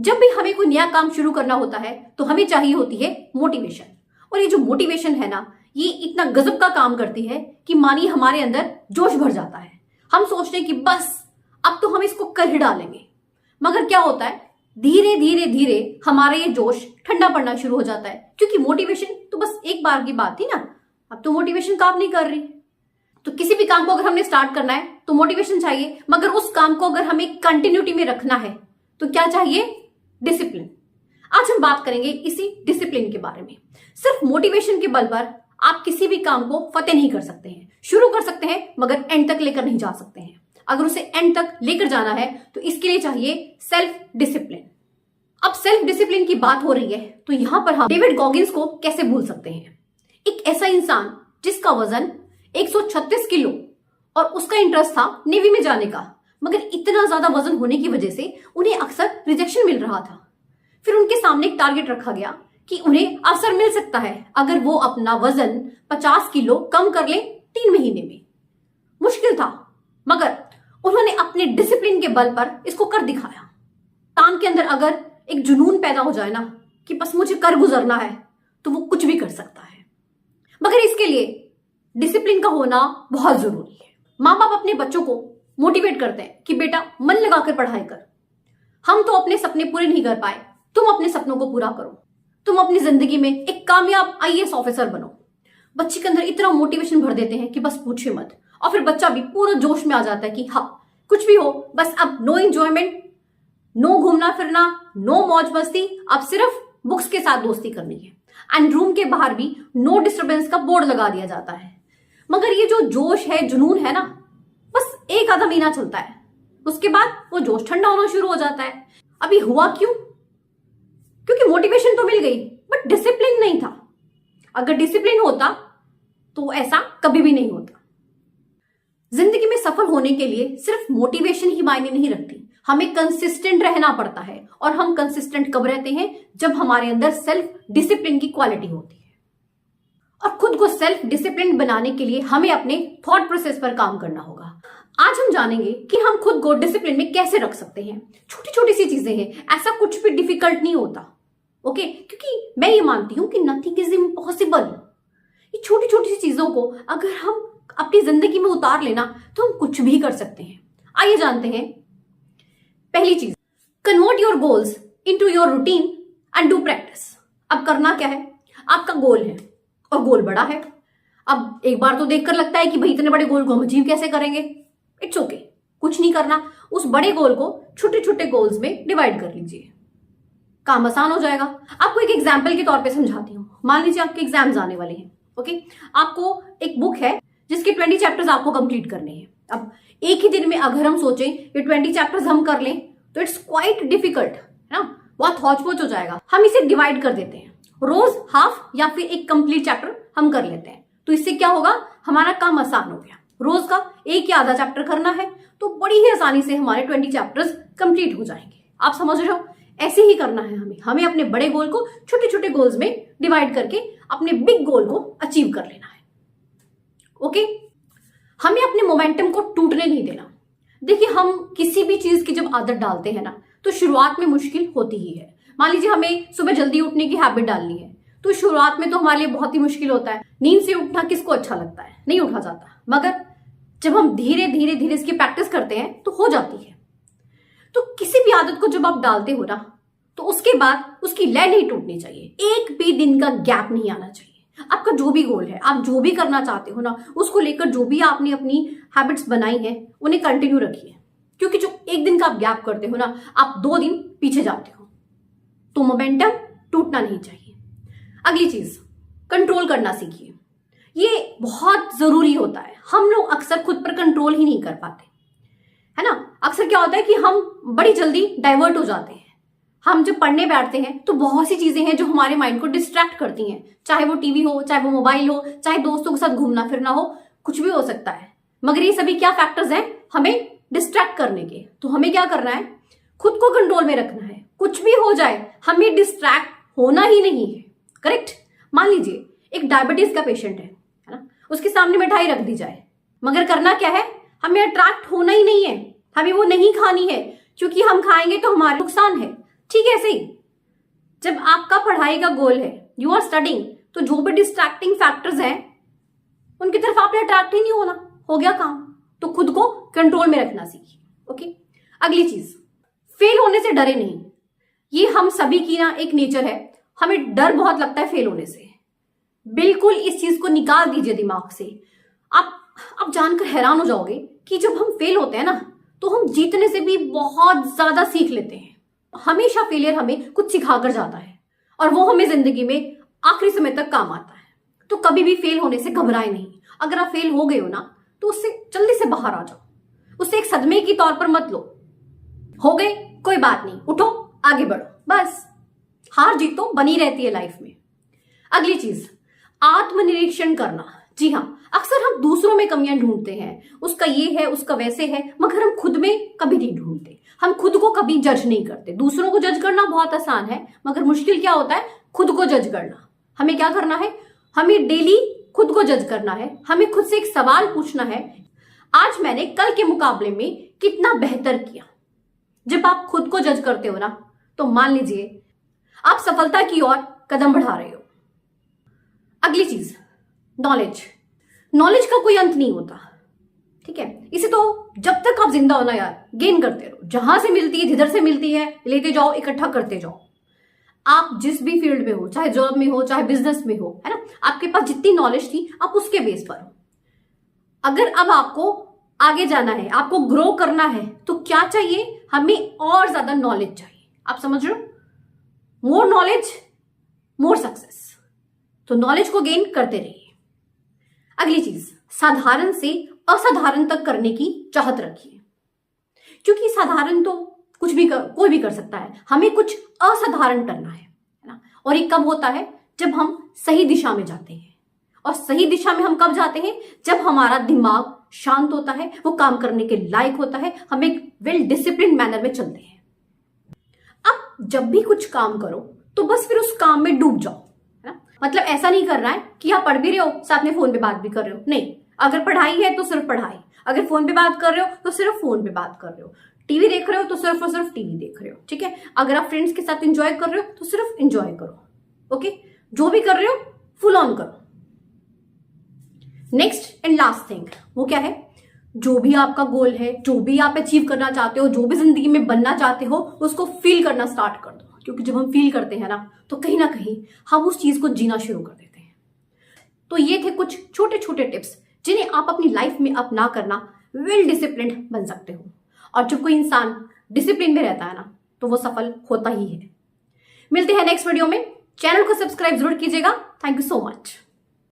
जब भी हमें कोई नया काम शुरू करना होता है तो हमें चाहिए होती है मोटिवेशन। और ये जो मोटिवेशन है ना, ये इतना गजब का काम करती है कि मानिए हमारे अंदर जोश भर जाता है। हम सोचते हैं कि बस अब तो हम इसको कर ही डालेंगे, मगर क्या होता है, धीरे धीरे धीरे हमारा ये जोश ठंडा पड़ना शुरू हो जाता है, क्योंकि मोटिवेशन तो बस एक बार की बात थी ना, अब तो मोटिवेशन काम नहीं कर रही। तो किसी भी काम को अगर हमने स्टार्ट करना है तो मोटिवेशन चाहिए, मगर उस काम को अगर हमें कंटिन्यूटी में रखना है तो क्या चाहिए? डिसिप्लिन। आज हम बात करेंगे इसी डिसिप्लिन के बारे में। सिर्फ मोटिवेशन के बल पर आप किसी भी काम को फतेह नहीं कर सकते हैं। शुरू कर सकते हैं मगर एंड तक लेकर नहीं जा सकते हैं। अगर उसे एंड तक लेकर जाना है तो इसके लिए चाहिए सेल्फ डिसिप्लिन। अब सेल्फ डिसिप्लिन की बात हो रही है तो यहां पर हम डेविड गॉगिंस को कैसे भूल सकते हैं। एक ऐसा इंसान जिसका वजन 136 किलो और उसका इंटरेस्ट था नेवी में जाने का, मगर इतना ज्यादा वजन होने की वजह से उन्हें अक्सर रिजेक्शन मिल रहा था। फिर उनके सामने एक टारगेट रखा गया कि उन्हें अवसर मिल सकता है अगर वो अपना वजन 50 किलो कम कर ले 3 महीने में। मुश्किल था, मगर उन्होंने अपने डिसिप्लिन के बल पर इसको कर दिखाया। इंसान के अंदर अगर एक जुनून पैदा हो जाए ना कि बस मुझे कर गुजरना है, तो वो कुछ भी कर सकता है। मगर इसके लिए डिसिप्लिन का होना बहुत जरूरी है। माँ बाप अपने बच्चों को मोटिवेट करते हैं कि बेटा मन लगाकर पढ़ाई कर, हम तो अपने सपने पूरे नहीं कर पाए, तुम अपने सपनों को पूरा करो, तुम अपनी जिंदगी में एक कामयाब आईएएस ऑफिसर बनो। बच्चे के अंदर इतना मोटिवेशन भर देते हैं कि बस पूछे मत, और फिर बच्चा भी पूरा जोश में आ जाता है कि हाँ कुछ भी हो, बस अब नो एंजॉयमेंट, नो घूमना फिरना, नो मौज मस्ती, अब सिर्फ बुक्स के साथ दोस्ती करनी है। एंड रूम के बाहर भी नो डिस्टर्बेंस का बोर्ड लगा दिया जाता है। मगर ये जो जोश है, जुनून है ना, बस एक आधा महीना चलता है, उसके बाद वो जोश ठंडा होना शुरू हो जाता है। अभी हुआ क्यों? क्योंकि मोटिवेशन तो मिल गई बट डिसिप्लिन नहीं था। अगर डिसिप्लिन होता तो ऐसा कभी भी नहीं होता। जिंदगी में सफल होने के लिए सिर्फ मोटिवेशन ही मायने नहीं रखती, हमें कंसिस्टेंट रहना पड़ता है। और हम कंसिस्टेंट कब रहते हैं? जब हमारे अंदर सेल्फ डिसिप्लिन की क्वालिटी होती है। और खुद को सेल्फ डिसिप्लिन बनाने के लिए हमें अपने थॉट प्रोसेस पर काम करना होगा। आज हम जानेंगे कि हम खुद को डिसिप्लिन में कैसे रख सकते हैं। छोटी छोटी सी चीजें हैं, ऐसा कुछ भी डिफिकल्ट नहीं होता। ओके, क्योंकि मैं ये मानती हूं कि नथिंग इज इम्पॉसिबल। ये छोटी छोटी सी चीजों को अगर हम अपनी जिंदगी में उतार लेना तो हम कुछ भी कर सकते हैं। आइए जानते हैं। पहली चीज, convert your goals into your routine and do practice. अब करना क्या है? आपका गोल है और गोल बड़ा है। अब एक बार तो देखकर लगता है कि भाई इतने बड़े गोल को हम अचीव कैसे करेंगे। इट्स ओके, कुछ नहीं करना, उस बड़े गोल को छोटे छोटे गोल्स में डिवाइड कर लीजिए, काम आसान हो जाएगा। आपको एक एग्जाम्पल के तौर पे समझाती हूँ। मान लीजिए आपके एग्जाम्स आने वाले हैं। ओके, आपको एक बुक है जिसके 20 चैप्टर्स आपको कंप्लीट करने हैं। अब एक ही दिन में अगर हम सोचें ये 20 चैप्टर्स हम कर लें तो इट्स क्वाइट डिफिकल्ट, है ना, बहुत हौच-पौच हो जाएगा। हम इसे डिवाइड कर देते हैं, रोज हाफ या फिर एक कंप्लीट चैप्टर हम कर लेते हैं। तो इससे क्या होगा? हमारा काम आसान हो गया। रोज का एक या आधा चैप्टर करना है तो बड़ी ही आसानी से हमारे 20 चैप्टर्स कंप्लीट हो जाएंगे। आप समझ रहे हो? ऐसे ही करना है हमें अपने बड़े गोल को छोटे छोटे गोल्स में डिवाइड करके अपने बिग गोल को अचीव कर लेना है। ओके, हमें अपने मोमेंटम को टूटने नहीं देना। देखिए, हम किसी भी चीज की जब आदत डालते हैं ना तो शुरुआत में मुश्किल होती ही है। मान लीजिए हमें सुबह जल्दी उठने की हैबिट डालनी है तो शुरुआत में तो हमारे लिए बहुत ही मुश्किल होता है। नींद से उठना किसको अच्छा लगता है? नहीं उठा जाता। मगर जब हम धीरे धीरे धीरे इसकी प्रैक्टिस करते हैं तो हो जाती है। तो किसी भी आदत को जब आप डालते हो ना तो उसके बाद उसकी लय नहीं टूटनी चाहिए, एक भी दिन का गैप नहीं आना चाहिए। आपका जो भी गोल है, आप जो भी करना चाहते हो ना, उसको लेकर जो भी आपने अपनी हैबिट्स बनाई हैं उन्हें कंटिन्यू रखिए। क्योंकि जो एक दिन का आप गैप करते हो ना, आप 2 दिन पीछे जाते हो, तो मोमेंटम टूटना नहीं चाहिए। अगली चीज, कंट्रोल करना सीखिए। ये बहुत जरूरी होता है। हम लोग अक्सर खुद पर कंट्रोल ही नहीं कर पाते, है ना। अक्सर क्या होता है कि हम बड़ी जल्दी डाइवर्ट हो जाते हैं। हम जब पढ़ने बैठते हैं तो बहुत सी चीजें हैं जो हमारे माइंड को डिस्ट्रैक्ट करती हैं, चाहे वो टीवी हो, चाहे वो मोबाइल हो, चाहे दोस्तों के साथ घूमना फिरना हो, कुछ भी हो सकता है। मगर ये सभी क्या फैक्टर्स हैं हमें डिस्ट्रैक्ट करने के। तो हमें क्या करना है? खुद को कंट्रोल में रखना है। कुछ भी हो जाए, हमें डिस्ट्रैक्ट होना ही नहीं है। करेक्ट? मान लीजिए एक डायबिटीज का पेशेंट है ना, उसके सामने मिठाई रख दी जाए, मगर करना क्या है? हमें अट्रैक्ट होना ही नहीं है, हमें वो नहीं खानी है, क्योंकि हम खाएंगे तो हमारा नुकसान है। ठीक है, ऐसे ही जब आपका पढ़ाई का गोल है, यू आर स्टडिंग, तो जो भी डिस्ट्रैक्टिंग फैक्टर्स हैं उनकी तरफ आपने अट्रैक्ट ही नहीं होना, हो गया काम। तो खुद को कंट्रोल में रखना सीखिए। ओके, अगली चीज, फेल होने से डरे नहीं। ये हम सभी की ना एक नेचर है, हमें डर बहुत लगता है फेल होने से। बिल्कुल इस चीज को निकाल दीजिए दिमाग से। आप जानकर हैरान हो जाओगे कि जब हम फेल होते हैं ना, तो हम जीतने से भी बहुत ज्यादा सीख लेते हैं। हमेशा फेलियर हमें कुछ सिखाकर जाता है और वो हमें जिंदगी में आखिरी समय तक काम आता है। तो कभी भी फेल होने से घबराए नहीं। अगर आप फेल हो गए हो ना, तो उससे जल्दी से बाहर आ जाओ, उससे एक सदमे की तौर पर मत लो। हो गए, कोई बात नहीं, उठो, आगे बढ़ो, बस। हार जीत तो बनी रहती है लाइफ में। अगली चीज, आत्मनिरीक्षण करना। जी हाँ, अक्सर हम दूसरों में कमियां ढूंढते हैं, उसका ये है, उसका वैसे है, मगर हम खुद में कभी नहीं ढूंढते। हम खुद को कभी जज नहीं करते। दूसरों को जज करना बहुत आसान है, मगर मुश्किल क्या होता है, खुद को जज करना। हमें क्या करना है, हमें डेली खुद को जज करना है। हमें खुद से एक सवाल पूछना है, आज मैंने कल के मुकाबले में कितना बेहतर किया। जब आप खुद को जज करते हो ना, तो मान लीजिए आप सफलता की ओर कदम बढ़ा रहे हो। अगली चीज, नॉलेज का कोई अंत नहीं होता, ठीक है। इसे तो जब तक आप जिंदा हो ना यार, गेन करते रहो। जहां से मिलती है, जिधर से मिलती है, लेते जाओ, इकट्ठा करते जाओ। आप जिस भी फील्ड में हो, चाहे जॉब में हो, चाहे बिजनेस में हो, है ना, आपके पास जितनी नॉलेज थी आप उसके बेस पर हो। अगर अब आपको आगे जाना है, आपको ग्रो करना है, तो क्या चाहिए, हमें और ज्यादा नॉलेज चाहिए। आप समझ रहे हो, मोर नॉलेज मोर सक्सेस। तो नॉलेज को गेन करते रहिए। अगली चीज, साधारण से असाधारण तक करने की चाहत रखिए, क्योंकि साधारण तो कोई भी कर सकता है। हमें कुछ असाधारण करना है ना। और ये कब होता है, जब हम सही दिशा में जाते हैं। और सही दिशा में हम कब जाते हैं, जब हमारा दिमाग शांत होता है, वो काम करने के लायक होता है, हम एक वेल डिसिप्लिन मैनर में चलते हैं। अब जब भी कुछ काम करो, तो बस फिर उस काम में डूब जाओ, है ना। मतलब ऐसा नहीं करना है कि आप पढ़ भी रहे हो, साथ में फोन पे बात भी कर रहे हो, नहीं। अगर पढ़ाई है तो सिर्फ पढ़ाई, अगर फोन पे बात कर रहे हो तो सिर्फ फोन पे बात कर रहे हो, टीवी देख रहे हो तो सिर्फ और सिर्फ टीवी देख रहे हो, ठीक है। अगर आप फ्रेंड्स के साथ एंजॉय कर रहे हो तो सिर्फ एंजॉय करो। ओके, जो भी कर रहे हो फुल ऑन करो। नेक्स्ट एंड लास्ट थिंग, वो क्या है, जो भी आपका गोल है, जो भी आप अचीव करना चाहते हो, जो भी जिंदगी में बनना चाहते हो, उसको फील करना स्टार्ट कर दो। क्योंकि जब हम फील करते हैं ना, तो कहीं ना कहीं हम उस चीज को जीना शुरू कर देते हैं। तो ये थे कुछ छोटे छोटे टिप्स जिन्हें आप अपनी लाइफ में अपना करना वेल डिसिप्लिन्ड बन सकते हो। और जब कोई इंसान डिसिप्लिन में रहता है ना, तो वो सफल होता ही है। मिलते हैं नेक्स्ट वीडियो में। चैनल को सब्सक्राइब जरूर कीजिएगा। Thank you so much.